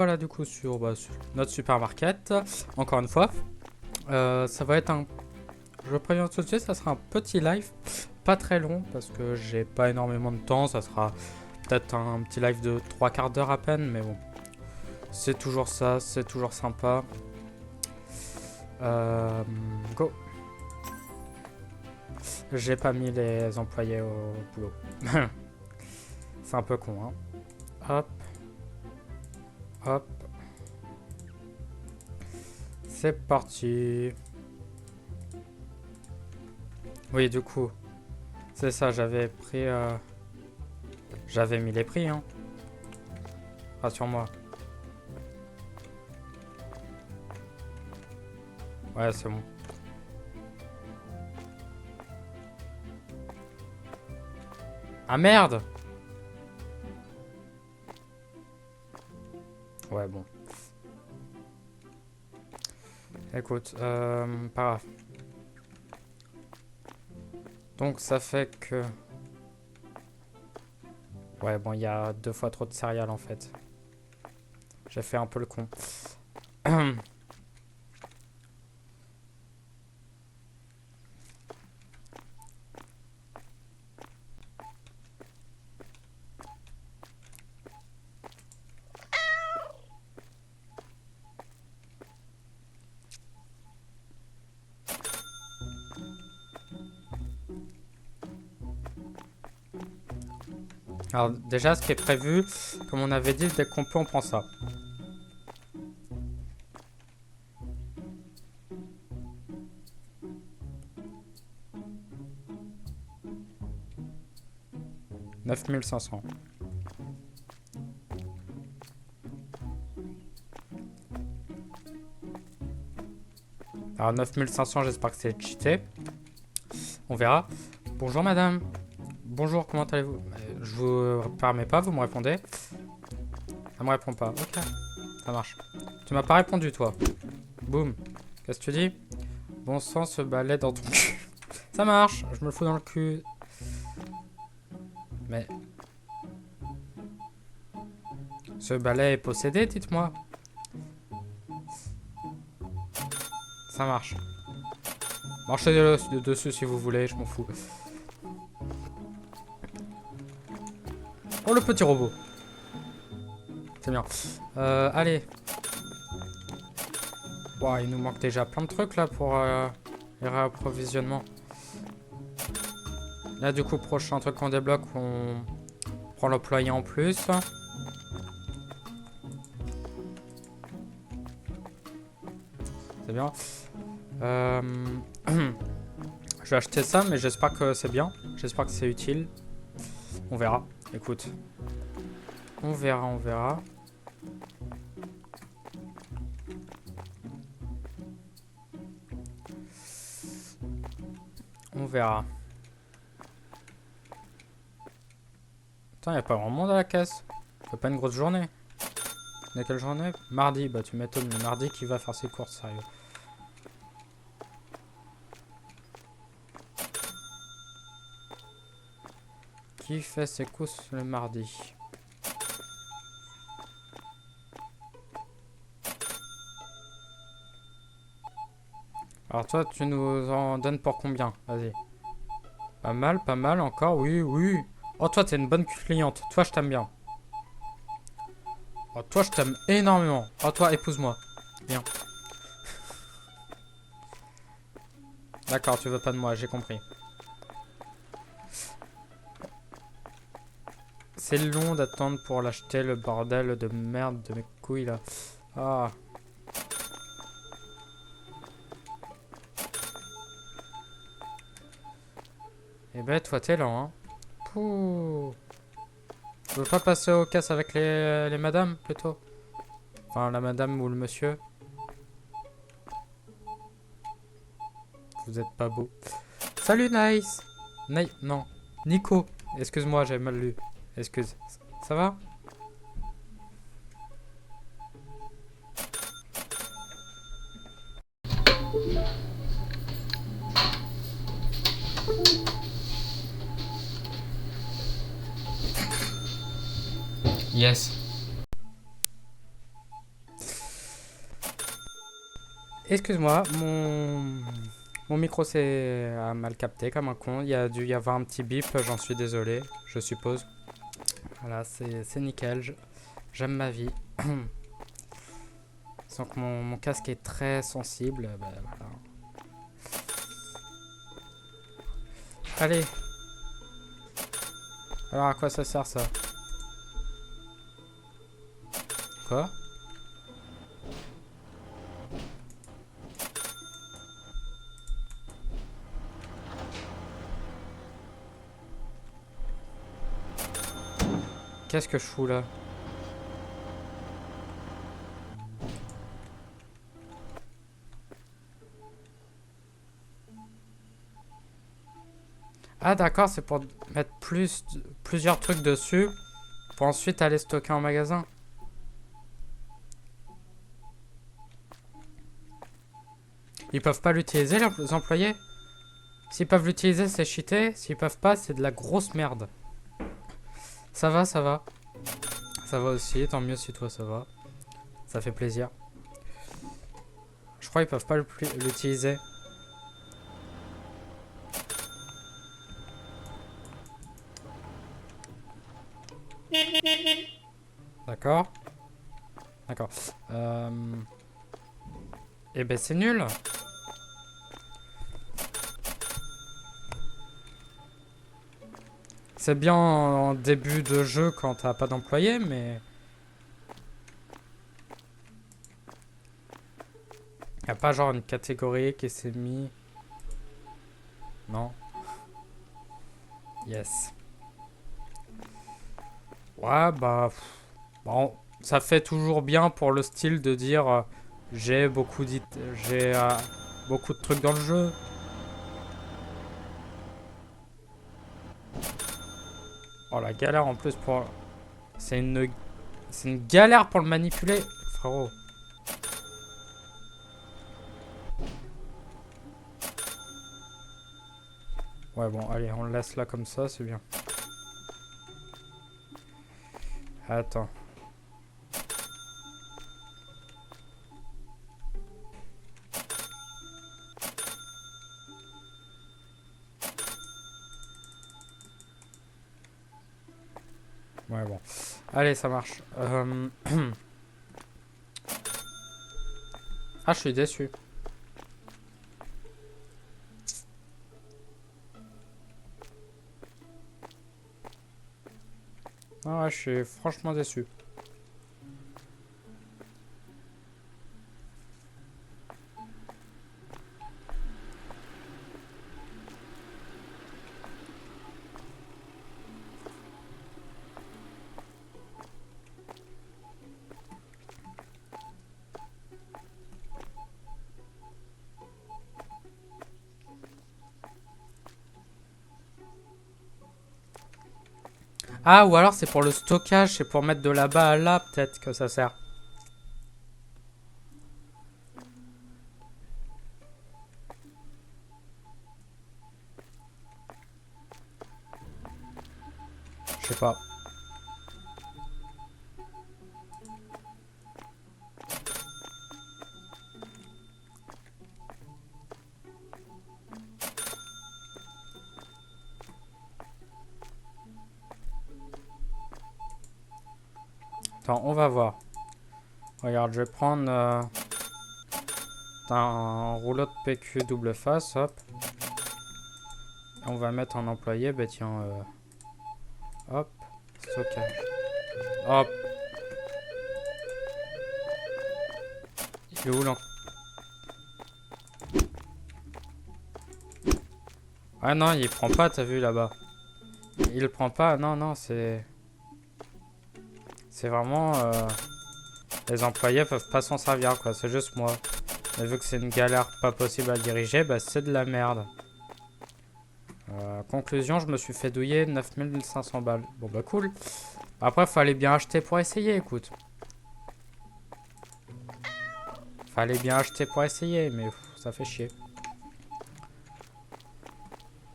Voilà du coup sur notre supermarket, encore une fois, ça va être un, je préviens tout de suite, ça sera un petit live, pas très long parce que j'ai pas énormément de temps, ça sera peut-être un petit live de 3 quarts d'heure à peine, mais bon, c'est toujours ça, c'est toujours sympa. Go. J'ai pas mis les employés au boulot. C'est un peu con, hein. Hop, hop, c'est parti. Oui, du coup, c'est ça, j'avais pris... J'avais mis les prix, hein. Rassure-moi. Ouais, c'est bon. Ah merde! Ouais, bon. Écoute, pas grave. Donc ça fait que... Ouais, bon, il y a 2 fois trop de céréales en fait. J'ai fait un peu le con. Alors déjà, ce qui est prévu, comme on avait dit, dès qu'on peut, on prend ça. « 9500. » Alors 9500, j'espère que c'est cheaté. On verra. Bonjour madame. Bonjour, comment allez-vous? Je vous permets pas, vous me répondez? Elle me répond pas. Ok, ça marche. Tu m'as pas répondu toi. Boum. Qu'est-ce que tu dis? Bon sang, ce balai dans ton cul. Ça marche, je me le fous dans le cul. Mais... Ce balai est possédé, dites-moi. Ça marche. Marchez dessus si vous voulez, je m'en fous. Oh, le petit robot. C'est bien. Allez. Wow, il nous manque déjà plein de trucs là pour les réapprovisionnements. Là, du coup, prochain truc qu'on débloque, on prend l'employé en plus. C'est bien. Je vais acheter ça, mais j'espère que c'est bien. J'espère que c'est utile. On verra. Écoute. On verra, on verra. On verra. Putain, y'a pas grand monde à la caisse. C'est pas une grosse journée. On est quelle journée? Mardi. Bah, tu m'étonnes, le mardi qui va faire ses courses, sérieux. Qui fait ses courses le mardi? Alors toi, tu nous en donnes pour combien? Vas-y. Pas mal encore, oui, oui. Oh, toi, t'es une bonne cliente. Toi, je t'aime bien. Oh, toi, je t'aime énormément. Oh, toi, épouse-moi. Bien. D'accord, tu veux pas de moi, j'ai compris. C'est long d'attendre pour l'acheter, le bordel de merde de mes couilles, là. Ah. Eh ben, toi, t'es lent, hein. Pouh. Tu veux pas passer aux caisses avec les madames, plutôt? Enfin, la madame ou le monsieur. Vous êtes pas beau. Salut, Nice. Non. Nico. Excuse-moi, j'ai mal lu. Excuse. Ça va? Yes. Excuse-moi, mon micro s'est a mal capté comme un con. Il y a dû y avoir un petit bip, j'en suis désolé, je suppose. Voilà, c'est nickel. J'aime ma vie. Sans que mon casque est très sensible, bah, voilà. Allez. Alors à quoi ça sert ça? Quoi? Qu'est-ce que je fous là? Ah d'accord, c'est pour mettre plusieurs trucs dessus pour ensuite aller stocker en magasin. Ils peuvent pas l'utiliser les employés? S'ils peuvent l'utiliser, c'est cheaté. S'ils peuvent pas, c'est de la grosse merde. Ça va, ça va. Ça va aussi, tant mieux si toi ça va. Ça fait plaisir. Je crois qu'ils peuvent pas l'utiliser. D'accord. D'accord. Eh ben c'est nul. C'est bien en début de jeu quand t'as pas d'employé, mais... Y a pas genre une catégorie qui s'est mis... Non. Yes. Ouais, bah... Bon, ça fait toujours bien pour le style de dire j'ai beaucoup beaucoup de trucs dans le jeu. Oh la galère en plus pour... C'est une galère pour le manipuler, frérot. Ouais bon, allez, on le laisse là comme ça, c'est bien. Attends. Ouais bon. Allez, ça marche. Ah, je suis déçu. Ah ouais, je suis franchement déçu. Ah, ou alors c'est pour le stockage, c'est pour mettre de là-bas à là, peut-être que ça sert. Je sais pas. Attends, on va voir. Regarde, je vais prendre un rouleau de PQ double face, hop. On va mettre en employé, bah tiens, hop, stockage. Hop. Il est où l'en... Ah non, il prend pas, t'as vu là-bas. Il prend pas, non, non, c'est... C'est vraiment... Les employés peuvent pas s'en servir, quoi, c'est juste moi. Mais vu que c'est une galère pas possible à diriger, bah c'est de la merde. Conclusion, je me suis fait douiller 9500 balles. Bon bah cool. Après, fallait bien acheter pour essayer, écoute. Fallait bien acheter pour essayer, mais ça fait chier.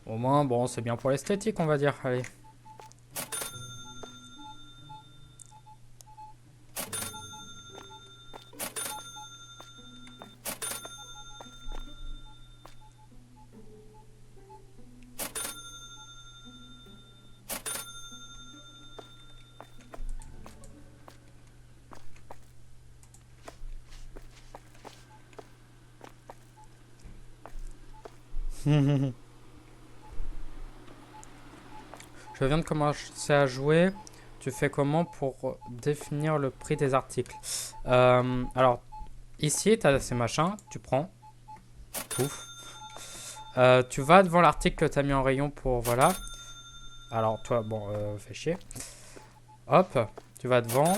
Au moins, bon, c'est bien pour l'esthétique, on va dire. Allez. Je viens de commencer à jouer. Tu fais comment pour définir le prix des articles? Alors, ici, tu as ces machins. Tu prends. Ouf. Tu vas devant l'article que tu as mis en rayon pour... Voilà. Alors, toi, bon, fais chier. Hop. Tu vas devant.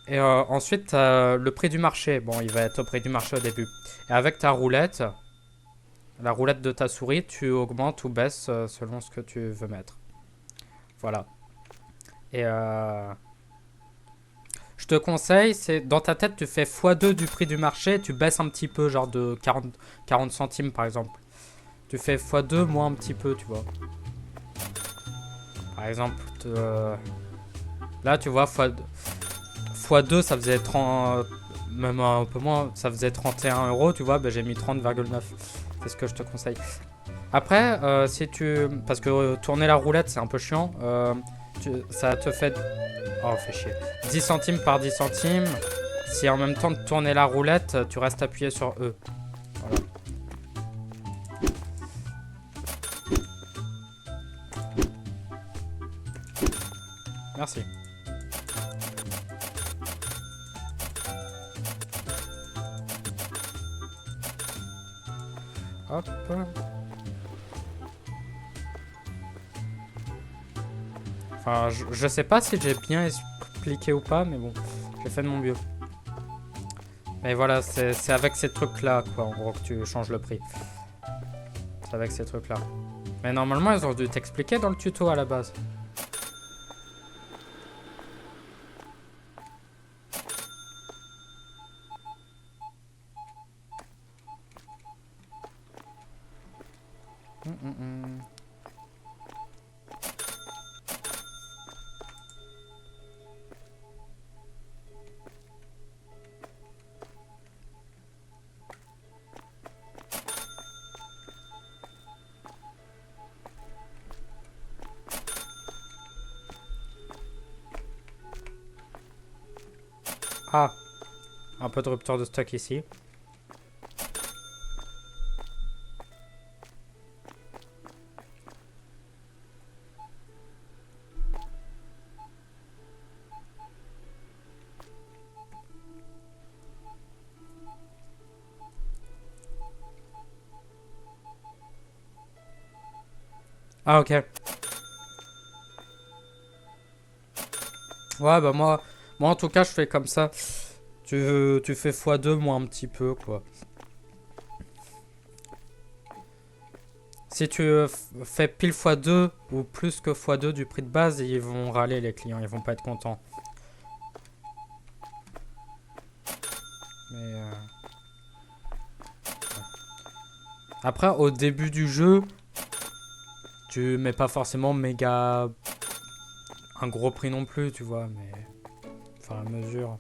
Et ensuite, le prix du marché. Bon, il va être au prix du marché au début. Et avec ta roulette, la roulette de ta souris, tu augmentes ou baisses selon ce que tu veux mettre. Voilà. Et je te conseille, c'est dans ta tête, tu fais x2 du prix du marché, tu baisses un petit peu, genre de 40 centimes par exemple. Tu fais x2 moins un petit peu, tu vois. Par exemple, là, tu vois, x2, ça faisait 30, même un peu moins, ça faisait 31 euros, tu vois, ben, j'ai mis 30,9. C'est ce que je te conseille. Après, si tu... Parce que tourner la roulette, c'est un peu chiant. Ça te fait... Oh, fait chier. 10 centimes par 10 centimes. Si en même temps de tourner la roulette, tu restes appuyé sur E. Voilà. Merci. Hop. Enfin, je sais pas si j'ai bien expliqué ou pas, mais bon, j'ai fait de mon mieux. Mais voilà, c'est avec ces trucs-là, quoi, en gros, que tu changes le prix. C'est avec ces trucs-là. Mais normalement, ils ont dû t'expliquer dans le tuto à la base. Ah, un peu de rupture de stock ici. Ah, ok. Ouais, bah moi en tout cas, je fais comme ça. Tu fais x2 moins un petit peu, quoi. Si tu fais pile x2 ou plus que x2 du prix de base, ils vont râler les clients, ils vont pas être contents. Mais après, au début du jeu, tu mets pas forcément méga un gros prix non plus, tu vois, mais enfin à mesure.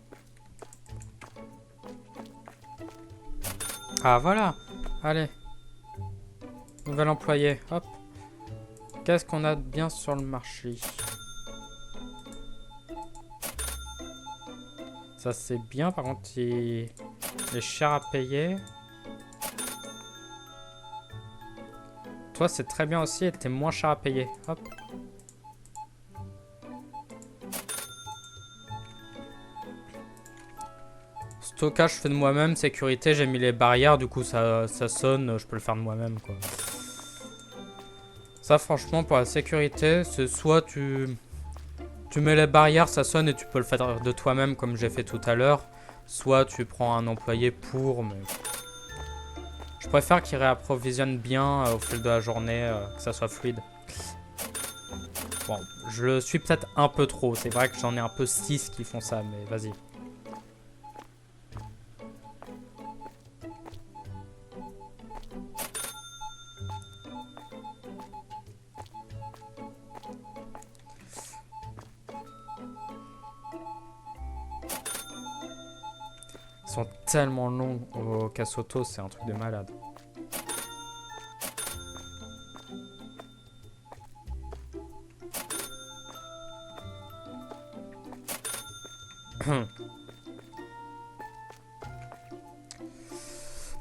Ah voilà, allez, nouvel employé, hop. Qu'est-ce qu'on a de bien sur le marché? Ça c'est bien, par contre il est cher à payer. Toi c'est très bien aussi et t'es moins cher à payer, hop. Stockage, je fais de moi-même. Sécurité, j'ai mis les barrières. Du coup, ça sonne. Je peux le faire de moi-même, quoi. Ça, franchement, pour la sécurité, c'est soit tu mets les barrières, ça sonne et tu peux le faire de toi-même, comme j'ai fait tout à l'heure. Soit tu prends un employé pour, mais... Je préfère qu'il réapprovisionne bien au fil de la journée, que ça soit fluide. Bon, je le suis peut-être un peu trop. C'est vrai que j'en ai un peu 6 qui font ça, mais vas-y. Ils sont tellement longs au casse-auto, c'est un truc de malade.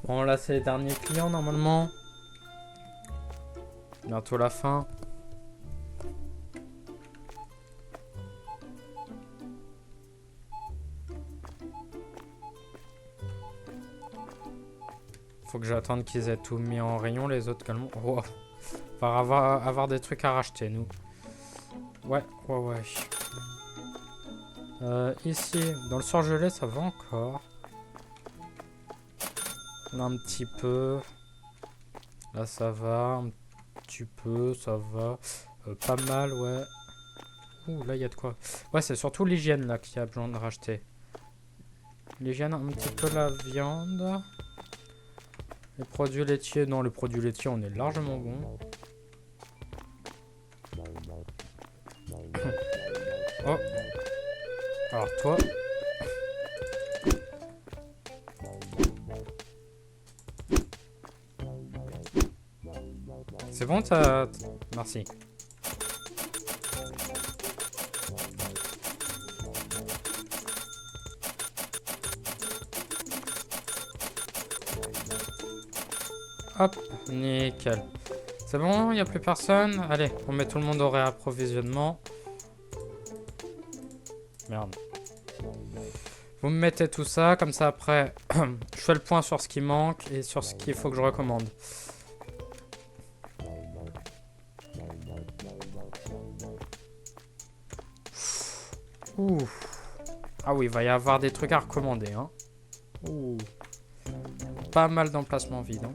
Bon, là, c'est les derniers clients, normalement. Bientôt la fin. Faut que j'attende qu'ils aient tout mis en rayon, les autres calmement. Oh. On va avoir des trucs à racheter, nous. Ouais. Ici, dans le surgelé, ça va encore. Là, un petit peu. Là, ça va. Un petit peu, ça va. Pas mal, ouais. Ouh, là, il y a de quoi. Ouais, c'est surtout l'hygiène, là, qu'il y a besoin de racheter. L'hygiène, un petit peu la viande. Les produits laitiers, non, les produits laitiers, on est largement bon. Oh. Alors, toi... C'est bon, t'as... Merci. Hop, nickel. C'est bon, il n'y a plus personne. Allez, on met tout le monde au réapprovisionnement. Merde. Vous me mettez tout ça, comme ça après, je fais le point sur ce qui manque et sur ce qu'il faut que je recommande. Ouh. Ah oui, il va y avoir des trucs à recommander. Hein. Ouh. Pas mal d'emplacements vides. Hein.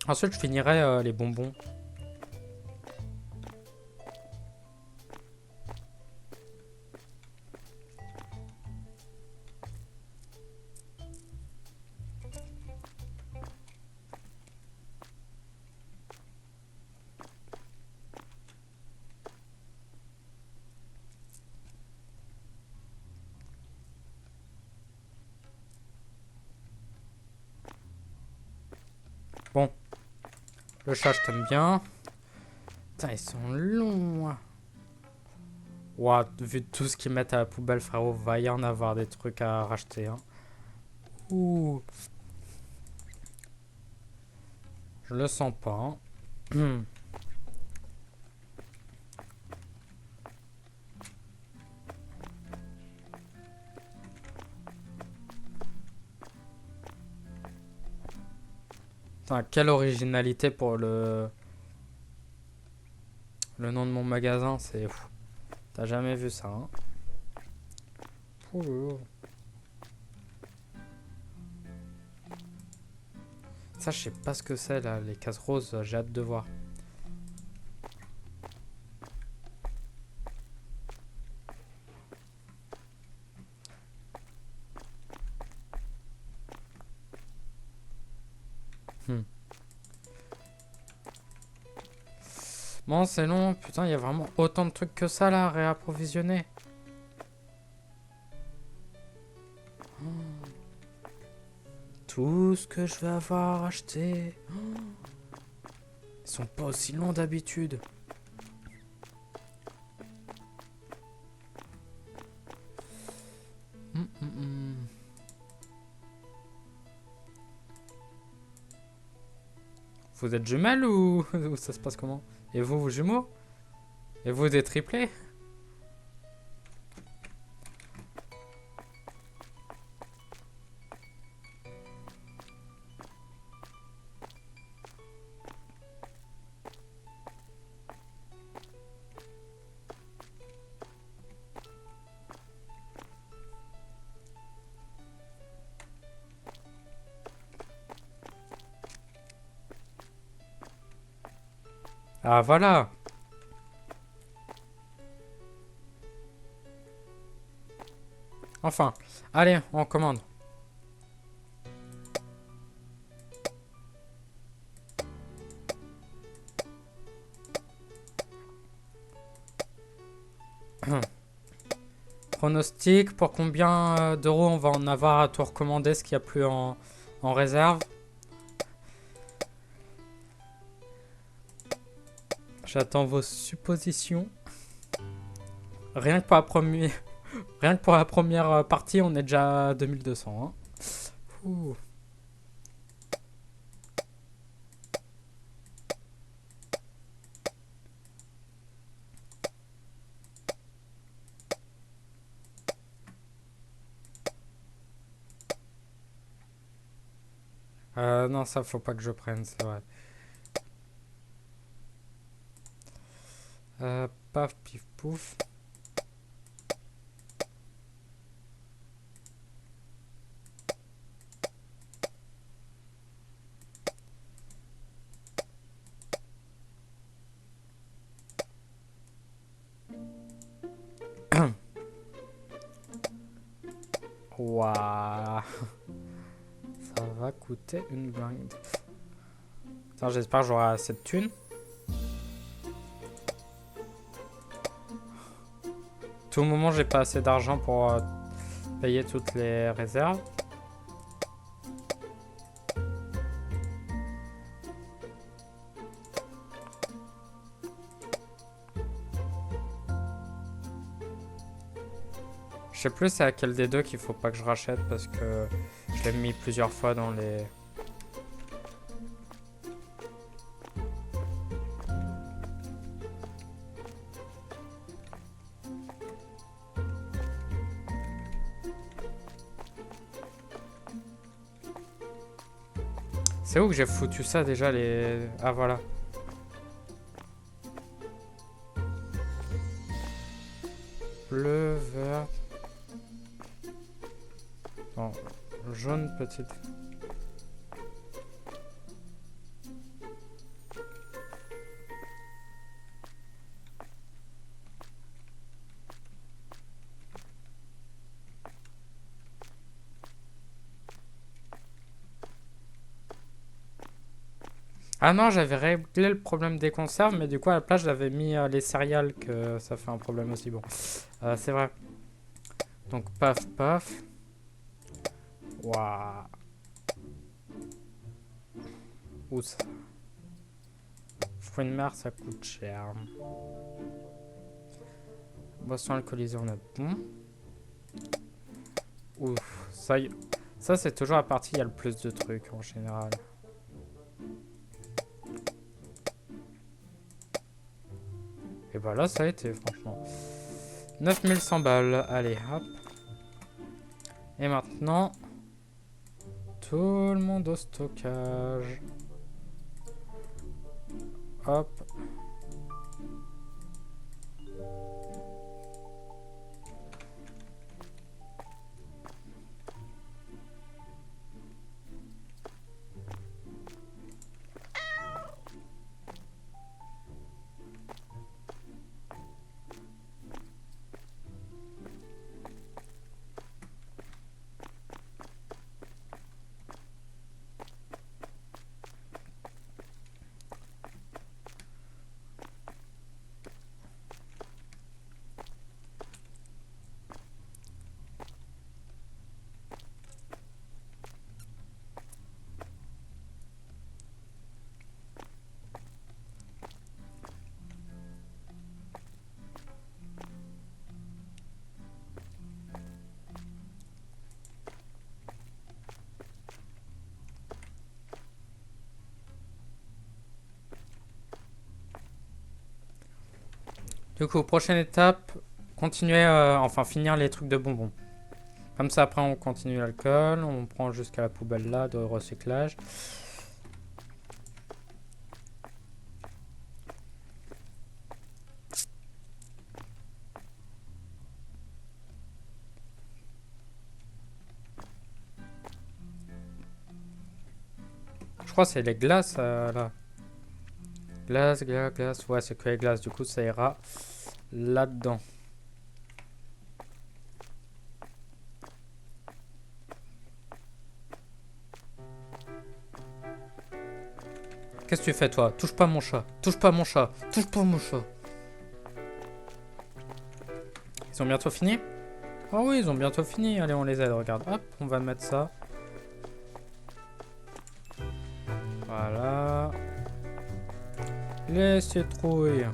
Ensuite, je finirai les bonbons. Bon. Le chat, je t'aime bien. Putain, ils sont longs. Ouah, vu tout ce qu'ils mettent à la poubelle, frérot, va y en avoir des trucs à racheter. Hein. Ouh. Je le sens pas. Hein. Putain, quelle originalité pour le nom de mon magasin, c'est fou. T'as jamais vu ça, hein? Ouh. Ça, je sais pas ce que c'est, là, les cases roses, j'ai hâte de voir. Bon, c'est long. Putain, il y a vraiment autant de trucs que ça, là, à réapprovisionner. Oh. Tout ce que je vais avoir acheté. Oh. Ils sont pas aussi longs d'habitude. Vous êtes jumelles ou ça se passe comment? Et vous jumeaux? Et vous des triplés? Ah voilà. Enfin, allez, on commande. Pronostic, pour combien d'euros on va en avoir à tout recommander, ce qu'il n'y a plus en réserve? J'attends vos suppositions. Rien que pour la première, Rien que pour la première partie, on est déjà à 2200. Hein. Ouh. Non, ça faut pas que je prenne, c'est vrai. Paf, pif, pouf. Waouh. Ça va coûter une blinde. Attends, j'espère que j'aurai assez de thunes. Tout le moment, j'ai pas assez d'argent pour payer toutes les réserves. Je sais plus c'est à quel des deux qu'il faut pas que je rachète parce que je l'ai mis plusieurs fois dans les... C'est où que j'ai foutu ça déjà les... Ah voilà. Bleu, vert... Non, jaune petite... Ah non, j'avais réglé le problème des conserves, mais du coup à la place j'avais mis les céréales, que ça fait un problème aussi. Bon, c'est vrai. Donc paf paf. Waouh. Où ça? Fruits de mer, ça coûte cher. Boisson alcoolisée, on a bon. Ouf, ça c'est toujours la partie où il y a le plus de trucs en général. Et bah là, ça a été, franchement. 9100 balles. Allez, hop. Et maintenant, tout le monde au stockage. Hop. Du coup, prochaine étape, continuer, enfin finir les trucs de bonbons. Comme ça, après, on continue l'alcool, on prend jusqu'à la poubelle là de recyclage. Je crois que c'est les glaces là. Glace, glace, glace. Ouais, c'est que les glaces. Du coup, ça ira là-dedans. Qu'est-ce que tu fais, toi? Touche pas mon chat. Touche pas mon chat. Touche pas mon chat. Ils ont bientôt fini? Ah oui, ils ont bientôt fini. Allez, on les aide. Regarde. Hop, on va mettre ça. Voilà. Les citrouilles.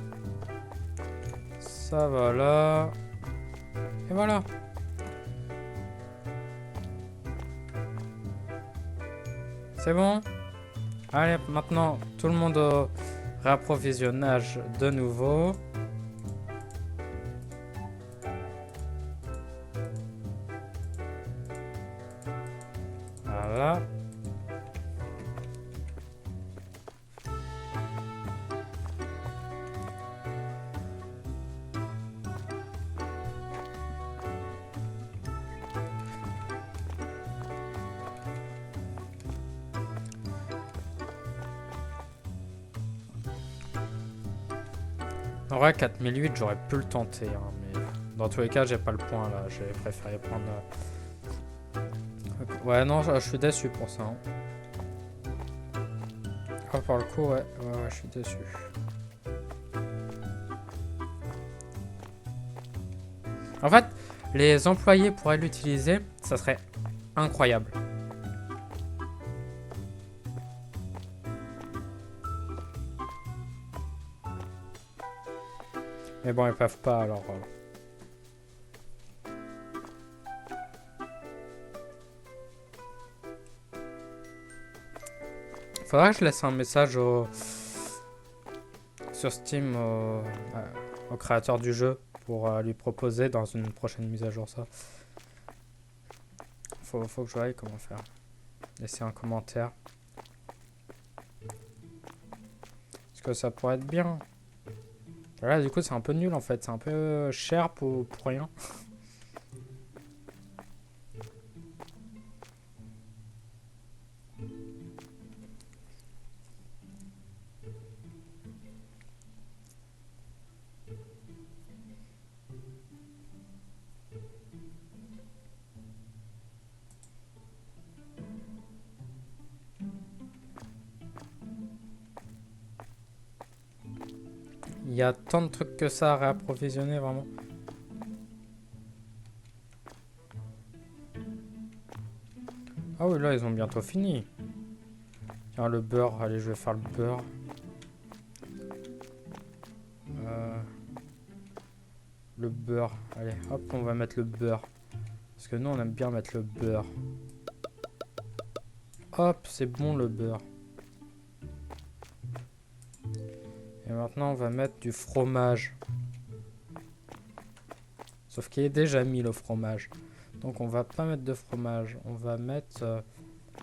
Ça va là. Et voilà. C'est bon? Allez, maintenant, tout le monde au réapprovisionnage de nouveau. Voilà. En vrai, 4008, j'aurais pu le tenter, hein, mais dans tous les cas, j'ai pas le point là. J'ai préféré prendre. Ouais, non, je suis déçu pour ça. Hein. Ah, pour le coup, ouais, je suis déçu. En fait, les employés pourraient l'utiliser, ça serait incroyable. Mais bon, ils peuvent pas alors. Faudra que je laisse un message sur Steam au créateur du jeu pour lui proposer dans une prochaine mise à jour ça. Faut que je voie comment faire. Laisser un commentaire. Parce que ça pourrait être bien. Là, du coup, c'est un peu nul en fait. C'est un peu cher pour rien. Il y a tant de trucs que ça à réapprovisionner vraiment. Ah oui, là, ils ont bientôt fini. Tiens, le beurre. Allez, je vais faire le beurre. Le beurre. Allez, hop, on va mettre le beurre. Parce que nous, on aime bien mettre le beurre. Hop, c'est bon le beurre. Et maintenant, on va mettre du fromage. Sauf qu'il est déjà mis le fromage. Donc, on va pas mettre de fromage. On va mettre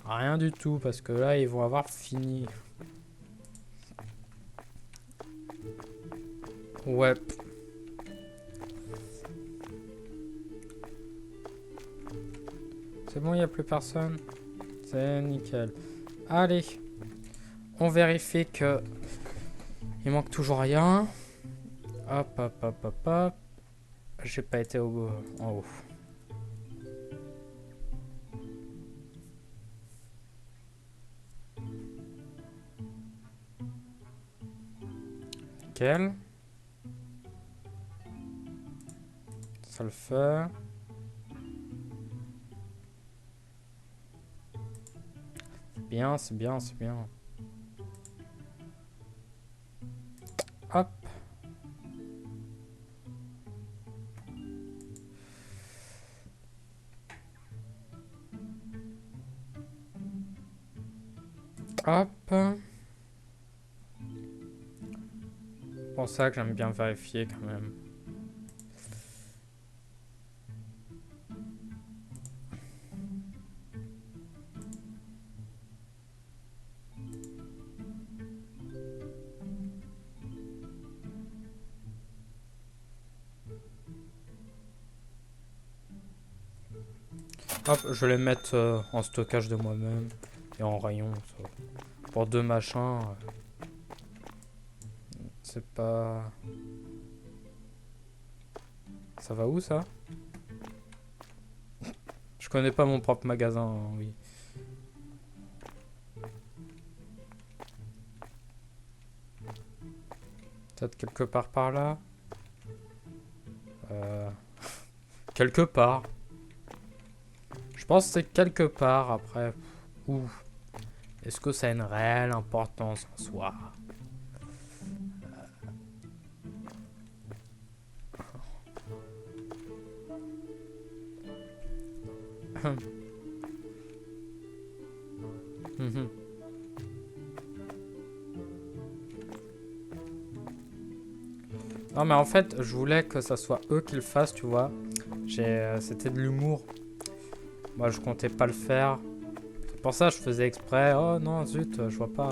rien du tout. Parce que là, ils vont avoir fini. Ouais. C'est bon, il n'y a plus personne. C'est nickel. Allez. On vérifie que il manque toujours rien. Hop, hop, hop, hop, hop. J'ai pas été en haut. Nickel. Ça le fait. Bien, c'est bien, c'est bien. Hop. Hop. Pour ça que j'aime bien vérifier quand même. Hop, je vais les mettre en stockage de moi-même et en rayon. Ça. Pour deux machins, c'est pas... Ça va où ça? Je connais pas mon propre magasin, hein, oui. Peut-être quelque part par là. Quelque part. Je pense que c'est quelque part après. Où? Est-ce que ça a une réelle importance en soi? Mhm. Non, mais en fait, je voulais que ça soit eux qui le fassent, tu vois. C'était de l'humour. Moi, je comptais pas le faire. C'est pour ça que je faisais exprès. Oh non, zut, je vois pas.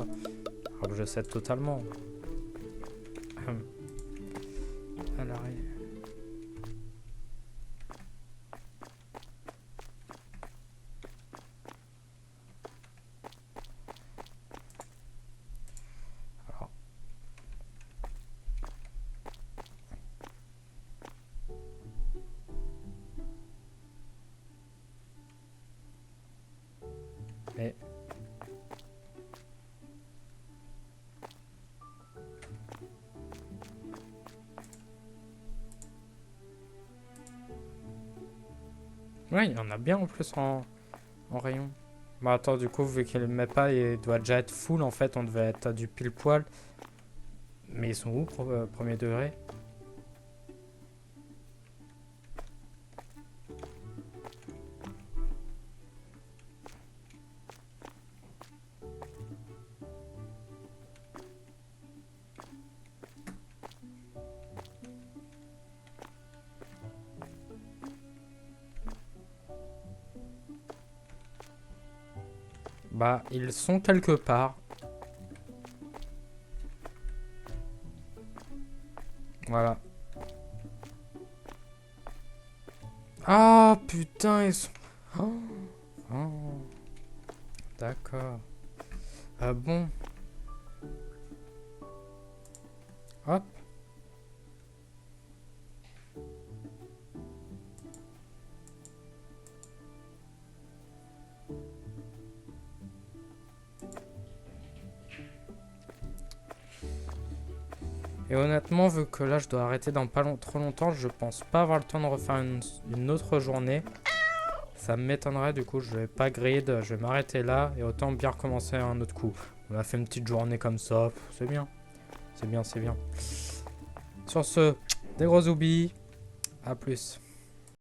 Alors que je sais totalement. Alors, alors, mais... Ouais, il y en a bien en plus en rayon. Bah attends, du coup, vu qu'il ne le met pas, il doit déjà être full. En fait, on devait être à du pile poil. Mais ils sont où, premier degré? Bah, ils sont quelque part. Voilà. Ah, putain, ils sont... Oh, oh, d'accord. Ah bon. Hop. Et honnêtement, vu que là, je dois arrêter dans pas trop longtemps, je pense pas avoir le temps de refaire une autre journée. Ça m'étonnerait, du coup, je vais pas grid, je vais m'arrêter là et autant bien recommencer un autre coup. On a fait une petite journée comme ça, c'est bien. C'est bien, c'est bien. Sur ce, des gros oublis. À plus.